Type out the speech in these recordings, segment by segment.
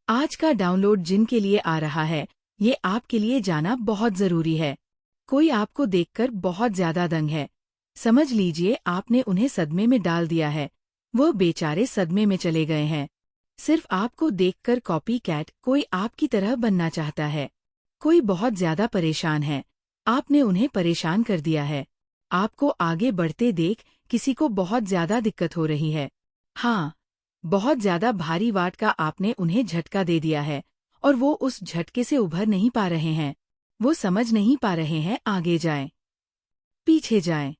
आज का डाउनलोड जिनके लिए आ रहा है, ये आपके लिए जाना बहुत जरूरी है। कोई आपको देखकर बहुत ज्यादा दंग है। समझ लीजिए आपने उन्हें सदमे में डाल दिया है। वो बेचारे सदमे में चले गए हैं। सिर्फ आपको देखकर कॉपी कैट कोई आपकी तरह बनना चाहता है। कोई बहुत ज्यादा परेशान है। आपने उन्हें परेशान कर दिया है। आपको आगे बढ़ते देख किसी को बहुत ज्यादा दिक्कत हो रही है। हाँ, बहुत ज्यादा भारी वाट का आपने उन्हें झटका दे दिया है और वो उस झटके से उभर नहीं पा रहे हैं। वो समझ नहीं पा रहे हैं आगे जाएं, पीछे जाएं,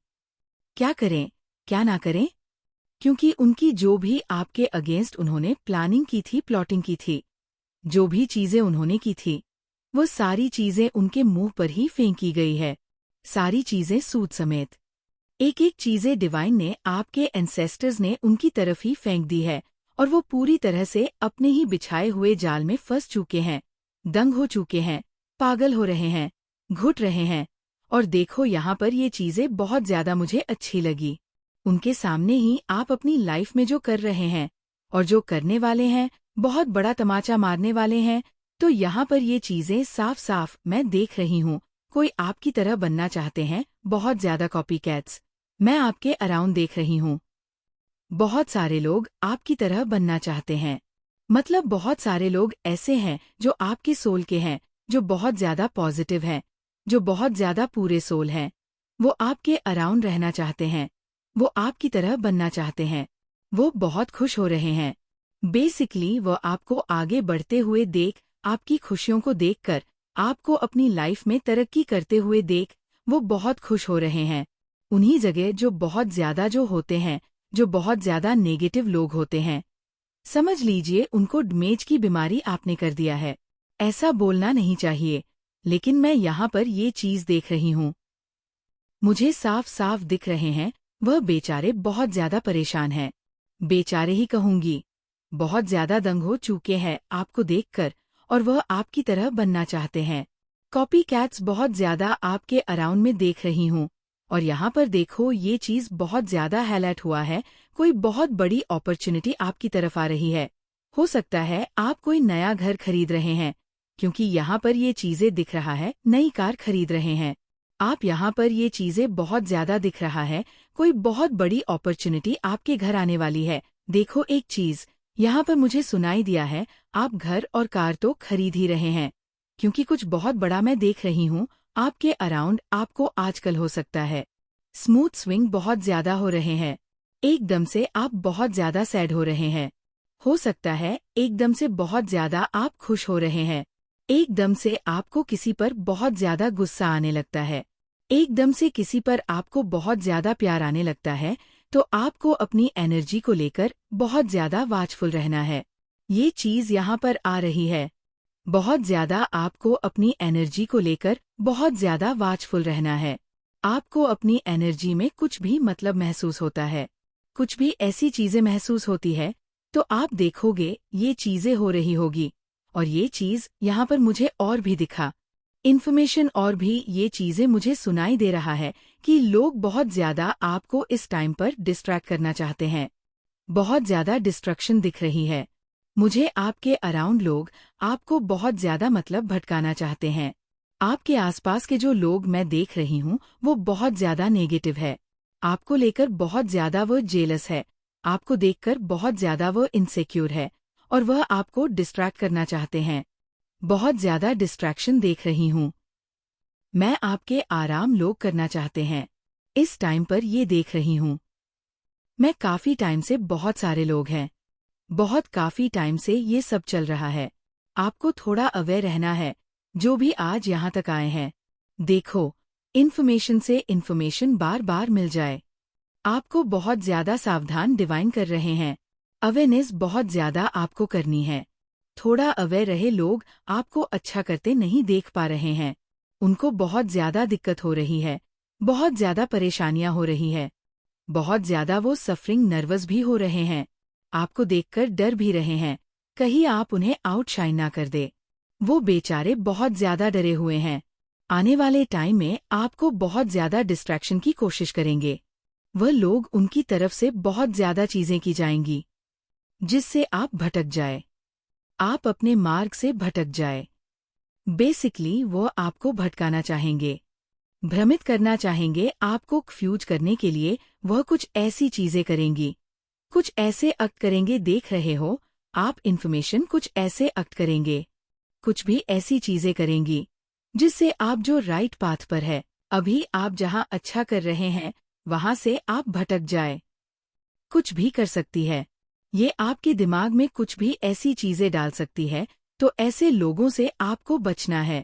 क्या करें, क्या ना करें, क्योंकि उनकी जो भी आपके अगेंस्ट उन्होंने प्लानिंग की थी, प्लॉटिंग की थी, जो भी चीजें उन्होंने की थी, वो सारी चीजें उनके मुंह पर ही फेंकी गई है। सारी चीजें सूद समेत। एक एक चीजें डिवाइन ने, आपके एंसेस्टर्स ने उनकी तरफ ही फेंक दी है और वो पूरी तरह से अपने ही बिछाए हुए जाल में फंस चुके हैं, दंग हो चुके हैं, पागल हो रहे हैं, घुट रहे हैं। और देखो यहाँ पर ये चीजें बहुत ज्यादा मुझे अच्छी लगी। उनके सामने ही आप अपनी लाइफ में जो कर रहे हैं और जो करने वाले हैं, बहुत बड़ा तमाचा मारने वाले हैं। तो यहाँ पर ये चीजें साफ साफ मैं देख रही हूँ। कोई आपकी तरह बनना चाहते हैं, बहुत ज्यादा कॉपी कैट्स मैं आपके अराउंड देख रही हूँ। बहुत सारे लोग आपकी तरह बनना चाहते हैं। मतलब बहुत सारे लोग ऐसे हैं जो आपके सोल के हैं, जो बहुत ज्यादा पॉजिटिव हैं, जो बहुत ज्यादा पूरे सोल हैं। वो आपके अराउंड रहना चाहते हैं। वो आपकी तरह बनना चाहते हैं। वो बहुत खुश हो रहे हैं। बेसिकली वो आपको आगे बढ़ते हुए देख, आपकी खुशियों को देखकर, आपको अपनी लाइफ में तरक्की करते हुए देख, वो बहुत खुश हो रहे हैं। उन्हीं जगह जो बहुत ज्यादा जो होते हैं, जो बहुत ज्यादा नेगेटिव लोग होते हैं, समझ लीजिए उनको डमेज की बीमारी आपने कर दिया है। ऐसा बोलना नहीं चाहिए, लेकिन मैं यहाँ पर ये चीज देख रही हूँ। मुझे साफ साफ दिख रहे हैं, वह बेचारे बहुत ज्यादा परेशान हैं। बेचारे ही कहूंगी, बहुत ज्यादा दंग हो चुके हैं आपको देखकर और वह आपकी तरह बनना चाहते हैं। कॉपी कैट्स बहुत ज्यादा आपके अराउंड में देख रही हूँ। और यहाँ पर देखो ये चीज बहुत ज्यादा हाईलाइट हुआ है। कोई बहुत बड़ी अपॉर्चुनिटी आपकी तरफ आ रही है। हो सकता है आप कोई नया घर खरीद रहे हैं, क्योंकि यहाँ पर ये चीजें दिख रहा है। नई कार खरीद रहे हैं आप, यहाँ पर ये चीजें बहुत ज्यादा दिख रहा है। कोई बहुत बड़ी अपॉर्चुनिटी आपके घर आने वाली है। देखो एक चीज यहाँ पर मुझे सुनाई दिया है, आप घर और कार तो खरीद ही रहे हैं, क्योंकि कुछ बहुत बड़ा मैं देख रही हूँ आपके अराउंड। आपको आजकल हो सकता है स्मूथ स्विंग बहुत ज्यादा हो रहे हैं। एकदम से आप बहुत ज्यादा सैड हो रहे हैं। हो सकता है एकदम से बहुत ज्यादा आप खुश हो रहे हैं। एकदम से आपको किसी पर बहुत ज्यादा गुस्सा आने लगता है। एकदम से किसी पर आपको बहुत ज्यादा प्यार आने लगता है। तो आपको अपनी एनर्जी को लेकर बहुत ज्यादा वाचफुल रहना है। ये चीज यहाँ पर आ रही है। बहुत ज्यादा आपको अपनी एनर्जी को लेकर बहुत ज्यादा वाचफुल रहना है। आपको अपनी एनर्जी में कुछ भी मतलब महसूस होता है, कुछ भी ऐसी चीजें महसूस होती है, तो आप देखोगे ये चीजें हो रही होगी। और ये चीज यहाँ पर मुझे और भी दिखा, इन्फॉर्मेशन और भी ये चीजें मुझे सुनाई दे रहा है कि लोग बहुत ज्यादा आपको इस टाइम पर डिस्ट्रैक्ट करना चाहते हैं। बहुत ज्यादा डिस्ट्रक्शन दिख रही है मुझे। आपके अराउंड लोग आपको बहुत ज्यादा मतलब भटकाना चाहते हैं। आपके आसपास के जो लोग मैं देख रही हूँ वो बहुत ज्यादा नेगेटिव है। आपको लेकर बहुत ज्यादा वो जेलस है। आपको देखकर बहुत ज्यादा वो इनसिक्योर है और वह आपको डिस्ट्रैक्ट करना चाहते हैं। बहुत ज्यादा डिस्ट्रैक्शन देख रही हूँ मैं। आपके आराम लोग करना चाहते हैं इस टाइम पर, ये देख रही हूँ मैं। काफी टाइम से बहुत सारे लोग हैं, बहुत काफी टाइम से ये सब चल रहा है। आपको थोड़ा अवेयर रहना है, जो भी आज यहाँ तक आए हैं। देखो इन्फॉर्मेशन से इन्फॉर्मेशन बार बार मिल जाए। आपको बहुत ज्यादा सावधान डिवाइन कर रहे हैं। अवेयरनेस बहुत ज्यादा आपको करनी है। थोड़ा अवेयर रहे। लोग आपको अच्छा करते नहीं देख पा रहे हैं। उनको बहुत ज्यादा दिक्कत हो रही है, बहुत ज्यादा परेशानियां हो रही है, बहुत ज्यादा वो सफरिंग, नर्वस भी हो रहे हैं। आपको देखकर डर भी रहे हैं, कहीं आप उन्हें आउटशाइन ना कर दे। वो बेचारे बहुत ज्यादा डरे हुए हैं। आने वाले टाइम में आपको बहुत ज्यादा डिस्ट्रैक्शन की कोशिश करेंगे। वह लोग, उनकी तरफ से बहुत ज्यादा चीजें की जाएंगी जिससे आप भटक जाए। आप अपने मार्ग से भटक जाए। बेसिकली वो आपको भटकाना चाहेंगे, भ्रमित करना चाहेंगे, आपको कंफ्यूज करने के लिए वह कुछ ऐसी चीजें करेंगी, कुछ ऐसे एक्ट करेंगे, देख रहे हो आप इन्फॉर्मेशन, कुछ ऐसे एक्ट करेंगे, कुछ भी ऐसी चीजें करेंगी जिससे आप जो राइट पाथ पर है, अभी आप जहां अच्छा कर रहे हैं वहां से आप भटक जाए। कुछ भी कर सकती है ये, आपके दिमाग में कुछ भी ऐसी चीजें डाल सकती है, तो ऐसे लोगों से आपको बचना है।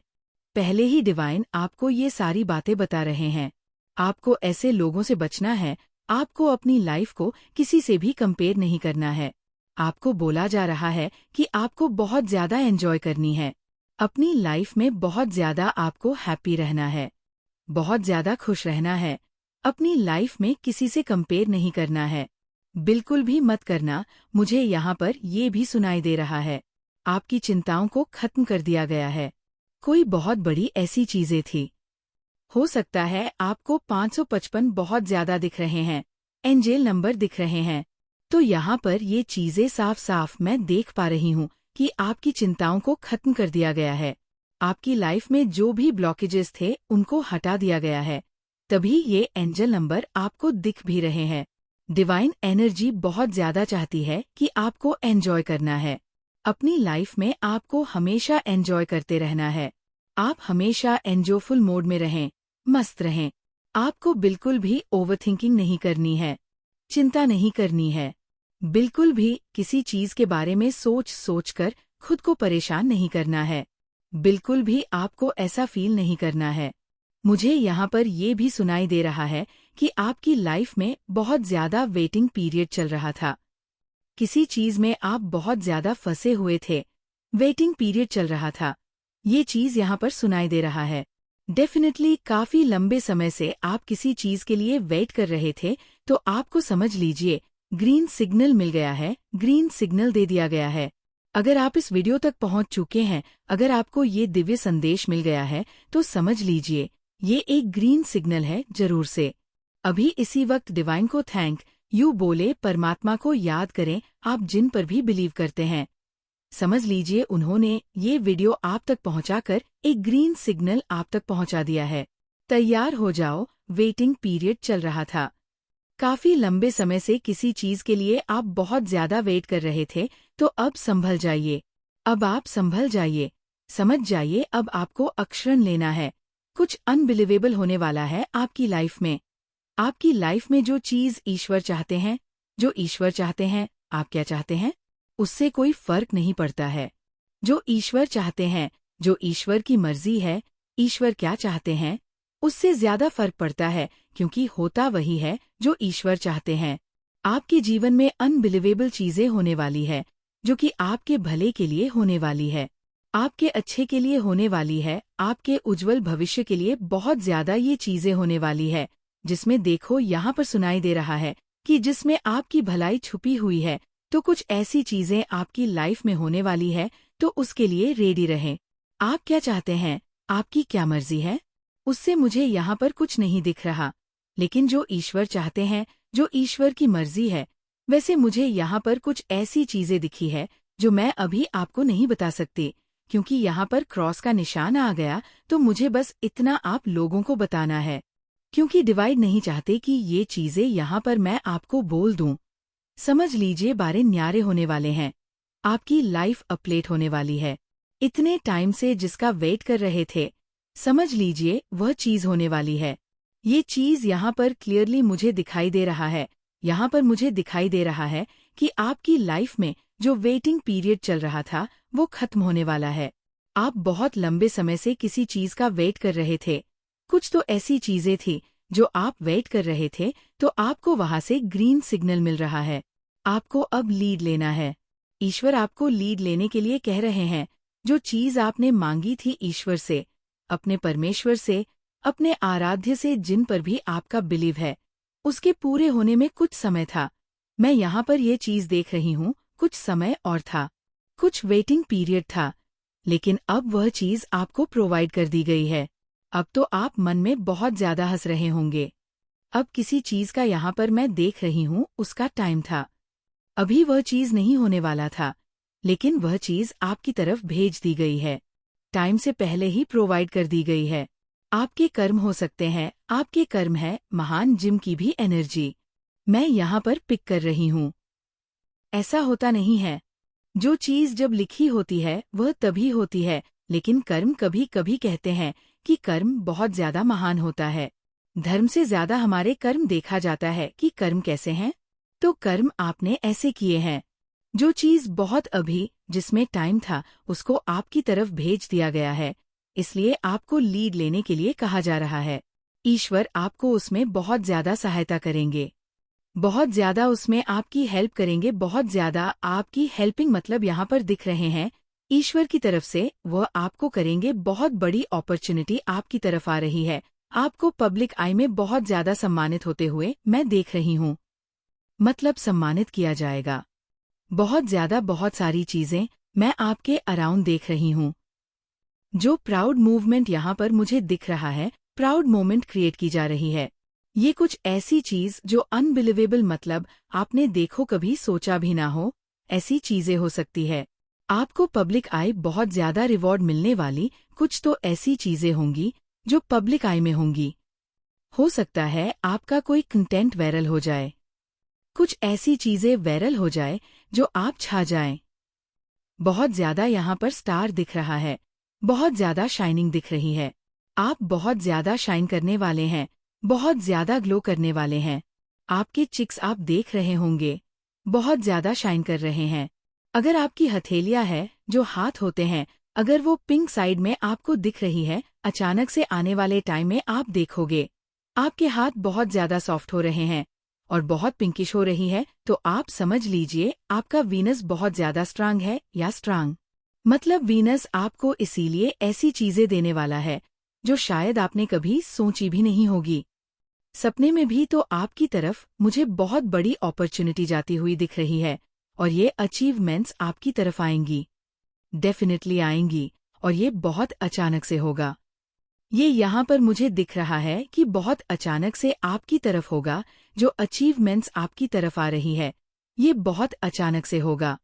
पहले ही डिवाइन आपको ये सारी बातें बता रहे हैं, आपको ऐसे लोगों से बचना है। आपको अपनी लाइफ को किसी से भी कंपेयर नहीं करना है। आपको बोला जा रहा है कि आपको बहुत ज्यादा एंजॉय करनी है, अपनी लाइफ में बहुत ज्यादा आपको हैप्पी रहना है, बहुत ज्यादा खुश रहना है। अपनी लाइफ में किसी से कंपेयर नहीं करना है, बिल्कुल भी मत करना। मुझे यहाँ पर ये भी सुनाई दे रहा है, आपकी चिंताओं को खत्म कर दिया गया है। कोई बहुत बड़ी ऐसी चीजें थी, हो सकता है आपको 555 बहुत ज्यादा दिख रहे हैं, एंजेल नंबर दिख रहे हैं, तो यहाँ पर ये चीजें साफ साफ मैं देख पा रही हूँ कि आपकी चिंताओं को खत्म कर दिया गया है। आपकी लाइफ में जो भी ब्लॉकेजेस थे उनको हटा दिया गया है, तभी ये एंजल नंबर आपको दिख भी रहे हैं। डिवाइन एनर्जी बहुत ज्यादा चाहती है कि आपको एंजॉय करना है, अपनी लाइफ में आपको हमेशा एंजॉय करते रहना है। आप हमेशा एंजॉयफुल मोड में रहें, मस्त रहें। आपको बिल्कुल भी ओवरथिंकिंग नहीं करनी है, चिंता नहीं करनी है, बिल्कुल भी किसी चीज के बारे में सोच कर खुद को परेशान नहीं करना है, बिल्कुल भी आपको ऐसा फील नहीं करना है। मुझे यहाँ पर ये भी सुनाई दे रहा है कि आपकी लाइफ में बहुत ज्यादा वेटिंग पीरियड चल रहा था, किसी चीज में आप बहुत ज्यादा फंसे हुए थे, वेटिंग पीरियड चल रहा था, ये चीज यहाँ पर सुनाई दे रहा है। डेफिनेटली काफी लंबे समय से आप किसी चीज के लिए वेट कर रहे थे, तो आपको समझ लीजिए ग्रीन सिग्नल मिल गया है, ग्रीन सिग्नल दे दिया गया है। अगर आप इस वीडियो तक पहुंच चुके हैं, अगर आपको ये दिव्य संदेश मिल गया है, तो समझ लीजिए ये एक ग्रीन सिग्नल है जरूर से। अभी इसी वक्त डिवाइन को थैंक यू बोले, परमात्मा को याद करें, आप जिन पर भी बिलीव करते हैं। समझ लीजिए उन्होंने ये वीडियो आप तक पहुंचाकर एक ग्रीन सिग्नल आप तक पहुंचा दिया है। तैयार हो जाओ, वेटिंग पीरियड चल रहा था, काफी लंबे समय से किसी चीज के लिए आप बहुत ज्यादा वेट कर रहे थे, तो अब संभल जाइए, अब आप संभल जाइए, समझ जाइए अब आपको एक्शन लेना है। कुछ अनबिलीवेबल होने वाला है आपकी लाइफ में। आपकी लाइफ में जो चीज ईश्वर चाहते हैं, जो ईश्वर चाहते हैं, आप क्या चाहते हैं उससे कोई फर्क नहीं पड़ता है। जो ईश्वर चाहते हैं, जो ईश्वर की मर्जी है, ईश्वर क्या चाहते हैं उससे ज्यादा फर्क पड़ता है, क्योंकि होता वही है जो ईश्वर चाहते हैं। आपके जीवन में अनबिलीवेबल चीजें होने वाली है, जो कि आपके भले के लिए होने वाली है, आपके अच्छे के लिए होने वाली है, आपके उज्जवल भविष्य के लिए बहुत ज्यादा ये चीजें होने वाली है, जिसमें देखो यहाँ पर सुनाई दे रहा है कि जिसमें आपकी भलाई छुपी हुई है। तो कुछ ऐसी चीजें आपकी लाइफ में होने वाली है, तो उसके लिए रेडी रहें। आप क्या चाहते हैं, आपकी क्या मर्जी है, उससे मुझे यहाँ पर कुछ नहीं दिख रहा, लेकिन जो ईश्वर चाहते हैं, जो ईश्वर की मर्जी है, वैसे मुझे यहाँ पर कुछ ऐसी चीजें दिखी है जो मैं अभी आपको नहीं बता सकती, क्योंकि यहाँ पर क्रॉस का निशान आ गया, तो मुझे बस इतना आप लोगों को बताना है, क्योंकि डिवाइड नहीं चाहते कि ये चीजें यहाँ पर मैं आपको बोल दूं। समझ लीजिए बारे न्यारे होने वाले हैं, आपकी लाइफ अपलेट होने वाली है। इतने टाइम से जिसका वेट कर रहे थे, समझ लीजिए वह चीज होने वाली है। ये चीज यहाँ पर क्लियरली मुझे दिखाई दे रहा है, यहाँ पर मुझे दिखाई दे रहा है कि आपकी लाइफ में जो वेटिंग पीरियड चल रहा था वो खत्म होने वाला है। आप बहुत लंबे समय से किसी चीज का वेट कर रहे थे, कुछ तो ऐसी चीजें थी जो आप वेट कर रहे थे, तो आपको वहां से ग्रीन सिग्नल मिल रहा है। आपको अब लीड लेना है, ईश्वर आपको लीड लेने के लिए कह रहे हैं। जो चीज आपने मांगी थी ईश्वर से, अपने परमेश्वर से, अपने आराध्य से, जिन पर भी आपका बिलीव है, उसके पूरे होने में कुछ समय था। मैं यहाँ पर ये चीज देख रही हूँ, कुछ समय और था, कुछ वेटिंग पीरियड था, लेकिन अब वह चीज आपको प्रोवाइड कर दी गई है। अब तो आप मन में बहुत ज्यादा हंस रहे होंगे। अब किसी चीज का यहाँ पर मैं देख रही हूँ उसका टाइम था, अभी वह चीज नहीं होने वाला था, लेकिन वह चीज आपकी तरफ भेज दी गई है, टाइम से पहले ही प्रोवाइड कर दी गई है। आपके कर्म हो सकते हैं, आपके कर्म है महान जिम की भी एनर्जी। मैं यहाँ पर पिक कर रही हूँ। ऐसा होता नहीं है। जो चीज जब लिखी होती है वह तभी होती है, लेकिन कर्म कभी कभी कहते हैं कि कर्म बहुत ज्यादा महान होता है। धर्म से ज्यादा हमारे कर्म देखा जाता है कि कर्म कैसे हैं। तो कर्म आपने ऐसे किए हैं। जो चीज बहुत अभी जिसमें टाइम था उसको आपकी तरफ भेज दिया गया है, इसलिए आपको लीड लेने के लिए कहा जा रहा है। ईश्वर आपको उसमें बहुत ज्यादा सहायता करेंगे, बहुत ज्यादा उसमें आपकी हेल्प करेंगे, बहुत ज्यादा आपकी हेल्पिंग मतलब यहाँ पर दिख रहे हैं ईश्वर की तरफ से वह आपको करेंगे। बहुत बड़ी अपॉर्चुनिटी आपकी तरफ आ रही है। आपको पब्लिक आई में बहुत ज्यादा सम्मानित होते हुए मैं देख रही हूँ, मतलब सम्मानित किया जाएगा। बहुत ज्यादा बहुत सारी चीजें मैं आपके अराउंड देख रही हूँ। जो प्राउड मूवमेंट यहाँ पर मुझे दिख रहा है, प्राउड मोमेंट क्रिएट की जा रही है। ये कुछ ऐसी चीज जो अनबिलीवेबल मतलब आपने देखो कभी सोचा भी ना हो, ऐसी चीजें हो सकती है। आपको पब्लिक आई बहुत ज्यादा रिवॉर्ड मिलने वाली कुछ तो ऐसी चीजें होंगी जो पब्लिक आई में होंगी। हो सकता है आपका कोई कंटेंट वायरल हो जाए, कुछ ऐसी चीजें वायरल हो जाए जो आप छा जाएं। बहुत ज्यादा यहाँ पर स्टार दिख रहा है, बहुत ज्यादा शाइनिंग दिख रही है। आप बहुत ज्यादा शाइन करने वाले हैं, बहुत ज्यादा ग्लो करने वाले हैं। आपके चिक्स आप देख रहे होंगे बहुत ज्यादा शाइन कर रहे हैं। अगर आपकी हथेलियां है जो हाथ होते हैं, अगर वो पिंक साइड में आपको दिख रही है, अचानक से आने वाले टाइम में आप देखोगे आपके हाथ बहुत ज्यादा सॉफ्ट हो रहे हैं और बहुत पिंकिश हो रही है, तो आप समझ लीजिए आपका वीनस बहुत ज्यादा स्ट्रांग है या स्ट्रांग। मतलब वीनस आपको इसीलिए ऐसी चीजें देने वाला है जो शायद आपने कभी सोची भी नहीं होगी। सपने में भी तो आपकी तरफ मुझे बहुत बड़ी अपॉर्चुनिटी जाती हुई दिख रही है और ये अचीवमेंट्स आपकी तरफ आएंगी, डेफिनेटली आएंगी, और ये बहुत अचानक से होगा। ये यहाँ पर मुझे दिख रहा है कि बहुत अचानक से आपकी तरफ होगा। जो अचीवमेंट्स आपकी तरफ आ रही है ये बहुत अचानक से होगा,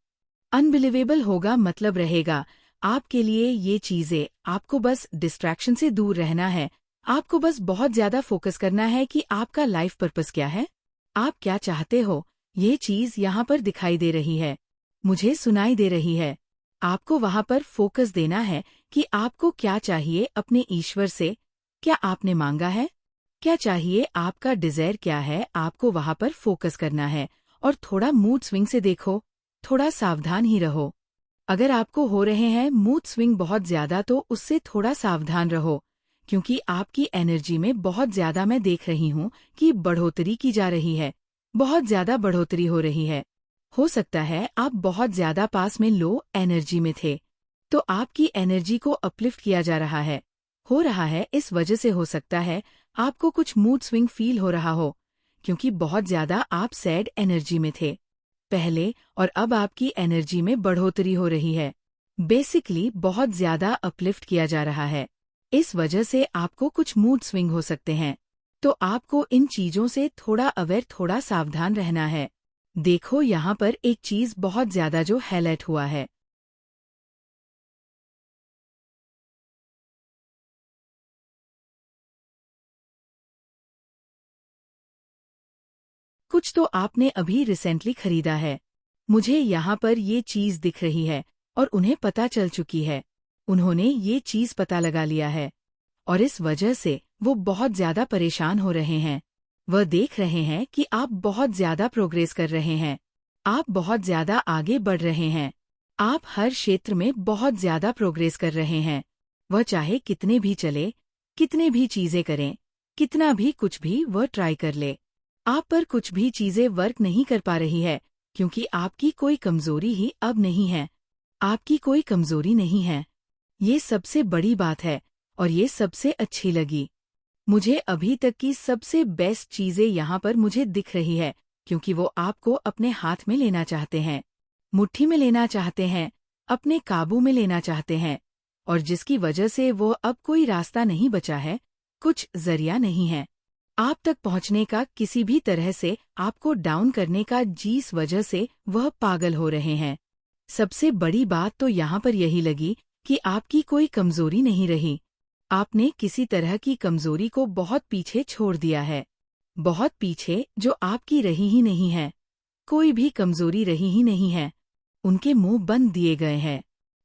अनबिलीवेबल होगा। मतलब रहेगा आपके लिए ये चीजें, आपको बस डिस्ट्रैक्शन से दूर रहना है। आपको बस बहुत ज्यादा फोकस करना है कि आपका लाइफ पर्पस क्या है, आप क्या चाहते हो। ये चीज यहाँ पर दिखाई दे रही है, मुझे सुनाई दे रही है। आपको वहाँ पर फोकस देना है कि आपको क्या चाहिए अपने ईश्वर से, क्या आपने मांगा है, क्या चाहिए, आपका डिजायर क्या है। आपको वहाँ पर फोकस करना है और थोड़ा मूड स्विंग से देखो, थोड़ा सावधान ही रहो। अगर आपको हो रहे हैं मूड स्विंग बहुत ज्यादा तो उससे थोड़ा सावधान रहो, क्योंकि आपकी एनर्जी में बहुत ज्यादा मैं देख रही हूँ कि बढ़ोतरी की जा रही है, बहुत ज्यादा बढ़ोतरी हो रही है। हो सकता है आप बहुत ज्यादा पास में लो एनर्जी में थे, तो आपकी एनर्जी को अपलिफ्ट किया जा रहा है, हो रहा है। इस वजह से हो सकता है आपको कुछ मूड स्विंग फील हो रहा हो, क्योंकि बहुत ज्यादा आप सैड एनर्जी में थे पहले और अब आपकी एनर्जी में बढ़ोतरी हो रही है। बेसिकली बहुत ज्यादा अपलिफ्ट किया जा रहा है, इस वजह से आपको कुछ मूड स्विंग हो सकते हैं। तो आपको इन चीजों से थोड़ा अवेयर, थोड़ा सावधान रहना है। देखो यहाँ पर एक चीज बहुत ज्यादा जो हाईलाइट हुआ है, कुछ तो आपने अभी रिसेंटली खरीदा है। मुझे यहाँ पर ये चीज दिख रही है और उन्हें पता चल चुकी है, उन्होंने ये चीज पता लगा लिया है और इस वजह से वो बहुत ज्यादा परेशान हो रहे हैं। वह देख रहे हैं कि आप बहुत ज्यादा प्रोग्रेस कर रहे हैं, आप बहुत ज्यादा आगे बढ़ रहे हैं, आप हर क्षेत्र में बहुत ज्यादा प्रोग्रेस कर रहे हैं। वह चाहे कितने भी चले, कितने भी चीजें करें, कितना भी कुछ भी वह ट्राई कर ले, आप पर कुछ भी चीजें वर्क नहीं कर पा रही है, क्योंकि आपकी कोई कमजोरी ही अब नहीं है, आपकी कोई कमजोरी नहीं है। ये सबसे बड़ी बात है और ये सबसे अच्छी लगी मुझे अभी तक की सबसे बेस्ट चीजें यहाँ पर मुझे दिख रही है, क्योंकि वो आपको अपने हाथ में लेना चाहते हैं, मुट्ठी में लेना चाहते हैं, अपने काबू में लेना चाहते हैं, और जिसकी वजह से वो अब कोई रास्ता नहीं बचा है, कुछ जरिया नहीं है आप तक पहुंचने का, किसी भी तरह से आपको डाउन करने का, जिस वजह से वह पागल हो रहे हैं। सबसे बड़ी बात तो यहाँ पर यही लगी कि आपकी कोई कमजोरी नहीं रही। आपने किसी तरह की कमजोरी को बहुत पीछे छोड़ दिया है, बहुत पीछे, जो आपकी रही ही नहीं है। कोई भी कमजोरी रही ही नहीं है। उनके मुंह बंद दिए गए हैं।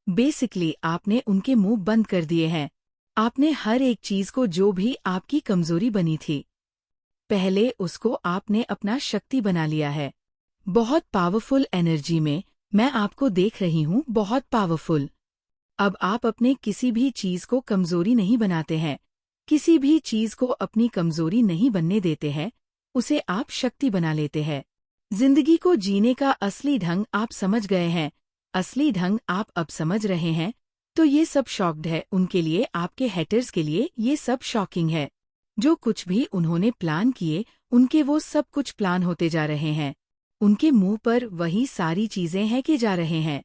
बेसिकली आपने उनके मुंह बंद कर दिए हैं। आपने हर एक चीज को, जो भी आपकी कमजोरी बनी थी, पहले उसको आपने अपना शक्ति बना लिया है। बहुत पावरफुल एनर्जी में मैं आपको देख रही हूँ, बहुत पावरफुल। अब आप अपने किसी भी चीज को कमजोरी नहीं बनाते हैं, किसी भी चीज को अपनी कमजोरी नहीं बनने देते हैं, उसे आप शक्ति बना लेते हैं। जिंदगी को जीने का असली ढंग आप समझ गए हैं, असली ढंग आप अब समझ रहे हैं। तो ये सब शॉक्ड है उनके लिए, आपके हेटर्स के लिए ये सब शॉकिंग है। जो कुछ भी उन्होंने प्लान किए, उनके वो सब कुछ प्लान होते जा रहे हैं। उनके मुंह पर वही सारी चीजें हैं कि जा रहे हैं,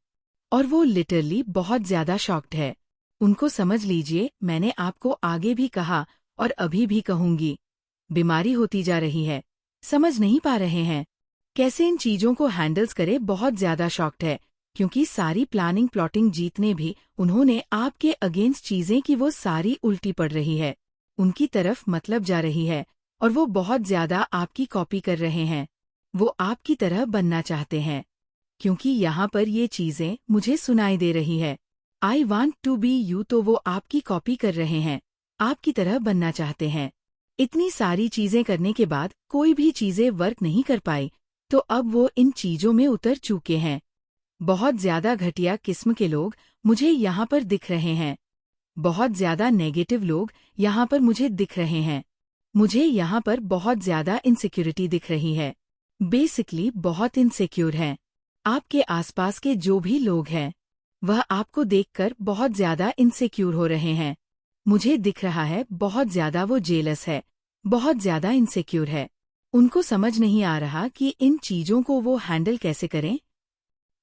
और वो लिटरली बहुत ज्यादा शॉक्ड है। उनको समझ लीजिए, मैंने आपको आगे भी कहा और अभी भी कहूंगी, बीमारी होती जा रही है। समझ नहीं पा रहे हैं कैसे इन चीजों को हैंडल्स करे, बहुत ज्यादा शॉक्ड है। क्योंकि सारी प्लानिंग प्लॉटिंग जीतने भी उन्होंने आपके अगेंस्ट चीजें की, वो सारी उल्टी पड़ रही है, उनकी तरफ मतलब जा रही है, और वो बहुत ज्यादा आपकी कॉपी कर रहे हैं। वो आपकी तरह बनना चाहते हैं, क्योंकि यहाँ पर ये चीजें मुझे सुनाई दे रही है। I want to be you, तो वो आपकी कॉपी कर रहे हैं, आपकी तरह बनना चाहते हैं। इतनी सारी चीजें करने के बाद कोई भी चीजें वर्क नहीं कर पाई, तो अब वो इन चीजों में उतर चुके हैं। बहुत ज्यादा घटिया किस्म के लोग मुझे यहाँ पर दिख रहे हैं, बहुत ज्यादा नेगेटिव लोग यहाँ पर मुझे दिख रहे हैं। मुझे यहाँ पर बहुत ज्यादा इनसिक्योरिटी दिख रही है, बेसिकली बहुत इनसिक्योर हैं। आपके आसपास के जो भी लोग हैं, वह आपको देखकर बहुत ज्यादा इनसिक्योर हो रहे हैं। मुझे दिख रहा है बहुत ज्यादा वो जेलस है, बहुत ज्यादा इनसिक्योर है। उनको समझ नहीं आ रहा कि इन चीजों को वो हैंडल कैसे करें,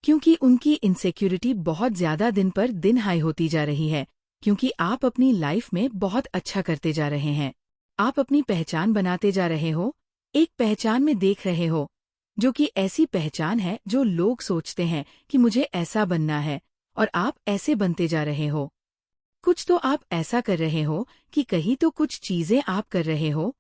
क्योंकि उनकी इनसिक्योरिटी बहुत ज्यादा दिन पर दिन हाई होती जा रही है। क्योंकि आप अपनी लाइफ में बहुत अच्छा करते जा रहे हैं, आप अपनी पहचान बनाते जा रहे हो, एक पहचान में देख रहे हो, जो कि ऐसी पहचान है जो लोग सोचते हैं कि मुझे ऐसा बनना है, और आप ऐसे बनते जा रहे हो। कुछ तो आप ऐसा कर रहे हो कि कहीं तो कुछ चीजें आप कर रहे हो,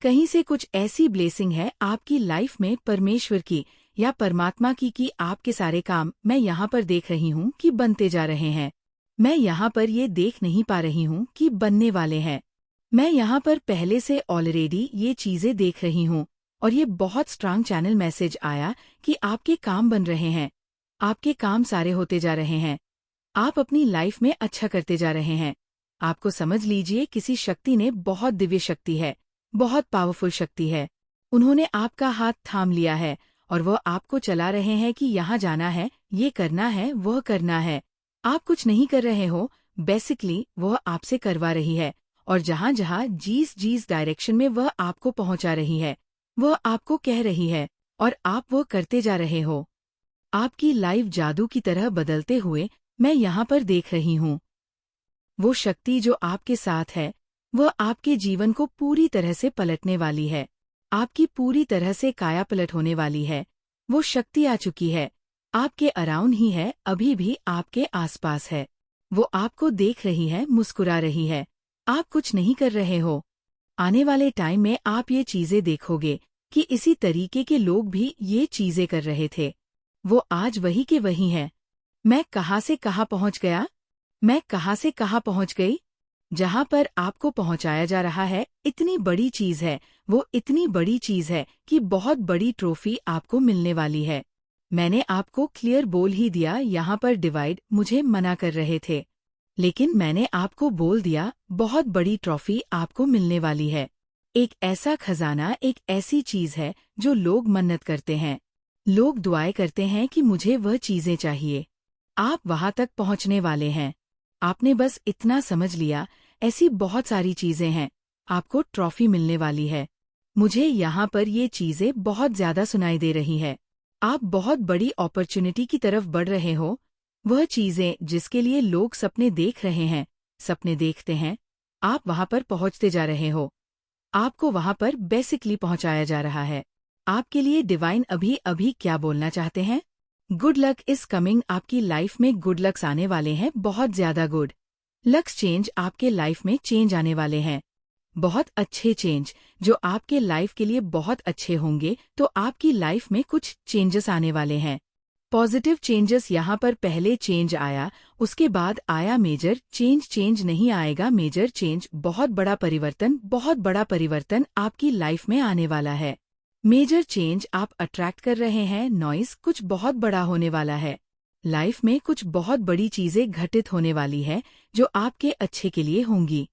कहीं से कुछ ऐसी ब्लेसिंग है आपकी लाइफ में, परमेश्वर की या परमात्मा की, कि आपके सारे काम मैं यहाँ पर देख रही हूँ कि बनते जा रहे हैं। मैं यहाँ पर ये देख नहीं पा रही हूँ कि बनने वाले हैं। मैं यहाँ पर पहले से ऑलरेडी ये चीजें देख रही हूँ, और ये बहुत स्ट्रांग चैनल मैसेज आया कि आपके काम बन रहे हैं, आपके काम सारे होते जा रहे हैं, आप अपनी लाइफ में अच्छा करते जा रहे हैं। आपको समझ लीजिए, किसी शक्ति ने, बहुत दिव्य शक्ति है, बहुत पावरफुल शक्ति है, उन्होंने आपका हाथ थाम लिया है, और वह आपको चला रहे हैं कि यहाँ जाना है, ये करना है, वह करना है। आप कुछ नहीं कर रहे हो, बेसिकली वह आपसे करवा रही है, और जहाँ जहाँ जिस डायरेक्शन में वह आपको पहुँचा रही है, वह आपको कह रही है, और आप वो करते जा रहे हो। आपकी लाइफ जादू की तरह बदलते हुए मैं यहाँ पर देख रही हूँ। वो शक्ति जो आपके साथ है, वह आपके जीवन को पूरी तरह से पलटने वाली है, आपकी पूरी तरह से कायापलट होने वाली है। वो शक्ति आ चुकी है, आपके अराउंड ही है, अभी भी आपके आसपास है। वो आपको देख रही है, मुस्कुरा रही है, आप कुछ नहीं कर रहे हो। आने वाले टाइम में आप ये चीजें देखोगे कि इसी तरीके के लोग भी ये चीजें कर रहे थे। वो आज वही के वही हैं। मैं कहाँ से कहाँ पहुँच गया, मैं कहाँ से कहाँ पहुँच गई। जहाँ पर आपको पहुँचाया जा रहा है, इतनी बड़ी चीज है, वो इतनी बड़ी चीज है कि बहुत बड़ी ट्रॉफी आपको मिलने वाली है। मैंने आपको क्लियर बोल ही दिया, यहाँ पर डिवाइड मुझे मना कर रहे थे, लेकिन मैंने आपको बोल दिया, बहुत बड़ी ट्रॉफी आपको मिलने वाली है। एक ऐसा खजाना, एक ऐसी चीज है जो लोग मन्नत करते हैं, लोग दुआएं करते हैं कि मुझे वह चीजें चाहिए। आप वहां तक पहुंचने वाले हैं। आपने बस इतना समझ लिया, ऐसी बहुत सारी चीजें हैं, आपको ट्रॉफी मिलने वाली है। मुझे यहाँ पर ये चीजें बहुत ज्यादा सुनाई दे रही है। आप बहुत बड़ी अपॉर्चुनिटी की तरफ बढ़ रहे हो। वह चीजें जिसके लिए लोग सपने देख रहे हैं, सपने देखते हैं, आप वहां पर पहुंचते जा रहे हो। आपको वहां पर बेसिकली पहुंचाया जा रहा है। आपके लिए डिवाइन अभी अभी क्या बोलना चाहते हैं? गुड लक इज कमिंग, आपकी लाइफ में गुड लक्स आने वाले हैं, बहुत ज्यादा गुड लक्स चेंज, आपके लाइफ में चेंज आने वाले हैं, बहुत अच्छे चेंज जो आपके लाइफ के लिए बहुत अच्छे होंगे। तो आपकी लाइफ में कुछ चेंजेस आने वाले हैं, पॉजिटिव चेंजेस। यहाँ पर पहले चेंज आया, उसके बाद आया मेजर चेंज। चेंज नहीं आएगा, मेजर चेंज, बहुत बड़ा परिवर्तन आपकी लाइफ में आने वाला है। मेजर चेंज आप अट्रैक्ट कर रहे हैं, नॉइस, कुछ बहुत बड़ा होने वाला है। लाइफ में कुछ बहुत बड़ी चीजें घटित होने वाली है जो आपके अच्छे के लिए होंगी,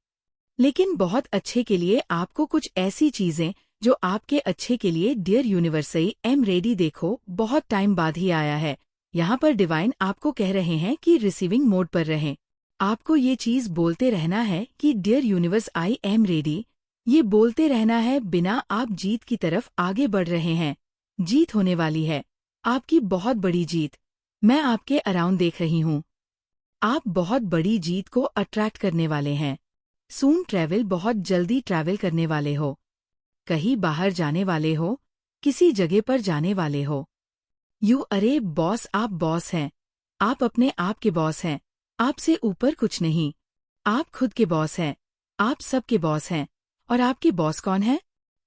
लेकिन बहुत अच्छे के लिए। आपको कुछ ऐसी चीजें जो आपके अच्छे के लिए, dear universe, I am ready, देखो बहुत टाइम बाद ही आया है। यहाँ पर डिवाइन आपको कह रहे हैं कि रिसीविंग मोड पर रहें। आपको ये चीज बोलते रहना है कि dear universe I am ready, ये बोलते रहना है बिना आप जीत की तरफ आगे बढ़ रहे हैं। जीत होने वाली है, आपकी बहुत बड़ी जीत। मैं आपके अराउंड देख रही हूँ, आप बहुत बड़ी जीत को अट्रैक्ट करने वाले हैं। सून ट्रैवल, बहुत जल्दी ट्रैवल करने वाले हो, कहीं बाहर जाने वाले हो, किसी जगह पर जाने वाले हो। यू अरे बॉस, आप बॉस हैं, आप अपने आप के बॉस हैं, आपसे ऊपर कुछ नहीं, आप खुद के बॉस हैं, आप सबके बॉस हैं। और आपके बॉस कौन है?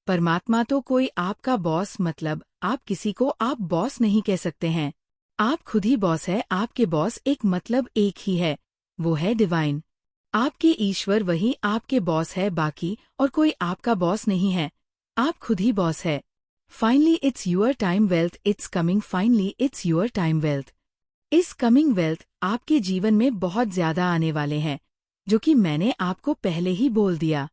परमात्मा। तो कोई आपका बॉस, मतलब आप किसी को आप बॉस नहीं कह सकते हैं, आप खुद ही बॉस है। आपके बॉस एक मतलब एक ही है, वो है डिवाइन। आपके ईश्वर वही आपके बॉस है, बाकी और कोई आपका बॉस नहीं है, आप खुद ही बॉस है। Finally it's your time, wealth it's coming, finally it's your time, wealth is coming. Wealth आपके जीवन में बहुत ज्यादा आने वाले हैं, जो कि मैंने आपको पहले ही बोल दिया।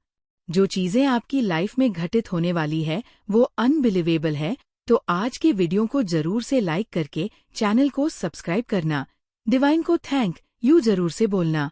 जो चीजें आपकी लाइफ में घटित होने वाली है वो अनबिलीवेबल है। तो आज के वीडियो को जरूर से लाइक करके चैनल को सब्सक्राइब करना, डिवाइन को थैंक यू जरूर से बोलना।